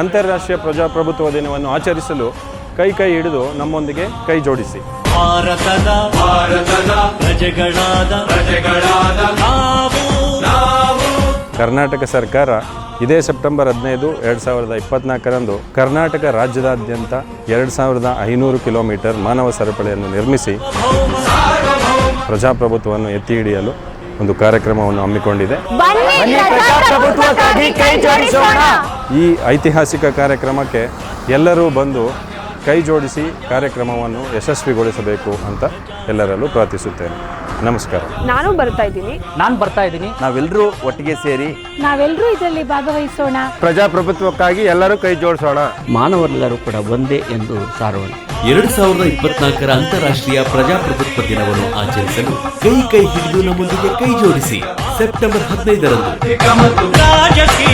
ಅಂತಾರಾಷ್ಟ್ರೀಯ ಪ್ರಜಾಪ್ರಭುತ್ವ ದಿನವನ್ನು ಆಚರಿಸಲು ಕೈ ಹಿಡಿದು ನಮ್ಮೊಂದಿಗೆ ಕೈ ಜೋಡಿಸಿ. ಭಾರತದ ಪ್ರಜೆಗಳಾದ ನಾವು ಕರ್ನಾಟಕ ಸರ್ಕಾರ ಇದೇ ಸೆಪ್ಟೆಂಬರ್ 15, 2024ರಂದು ಕರ್ನಾಟಕ ರಾಜ್ಯದಾದ್ಯಂತ 2500 ಕಿಲೋಮೀಟರ್ ಮಾನವ ಸರಪಳಿಯನ್ನು ನಿರ್ಮಿಸಿ ಪ್ರಜಾಪ್ರಭುತ್ವವನ್ನು ಎತ್ತಿ ಹಿಡಿಯಲು ಒಂದು ಕಾರ್ಯಕ್ರಮವನ್ನು ಹಮ್ಮಿಕೊಂಡಿದೆ. ಈ ಐತಿಹಾಸಿಕ ಕಾರ್ಯಕ್ರಮಕ್ಕೆ ಎಲ್ಲರೂ ಬಂದು ಕೈ ಜೋಡಿಸಿ ಕಾರ್ಯಕ್ರಮವನ್ನು ಯಶಸ್ವಿಗೊಳಿಸಬೇಕು ಅಂತ ಎಲ್ಲರಲ್ಲೂ ಪ್ರಾರ್ಥಿಸುತ್ತೇನೆ. ನಮಸ್ಕಾರ. ನಾನು ಬರ್ತಾ ಇದ್ದೀನಿ. ನಾವೆಲ್ಲರೂ ಒಟ್ಟಿಗೆ ಸೇರಿ ನಾವೆಲ್ಲರೂ ಇದರಲ್ಲಿ ಭಾಗವಹಿಸೋಣ. ಪ್ರಜಾಪ್ರಭುತ್ವಕ್ಕಾಗಿ ಎಲ್ಲರೂ ಕೈ ಜೋಡಿಸೋಣ. ಮಾನವರೆಲ್ಲರೂ ಕೂಡ ಒಂದೇ ಎಂದು ಸಾರೋಣ. 2024ರ ಅಂತಾರಾಷ್ಟ್ರೀಯ ಪ್ರಜಾಪ್ರಭುತ್ವ ದಿನವನ್ನು ಆಚರಿಸಲು ಕೈ ಹಿಡಿದು ನಮ್ಮೊಂದಿಗೆ ಕೈ ಜೋಡಿಸಿ. ಸೆಪ್ಟೆಂಬರ್ 15ರಂದು ರಾಜಕೀಯ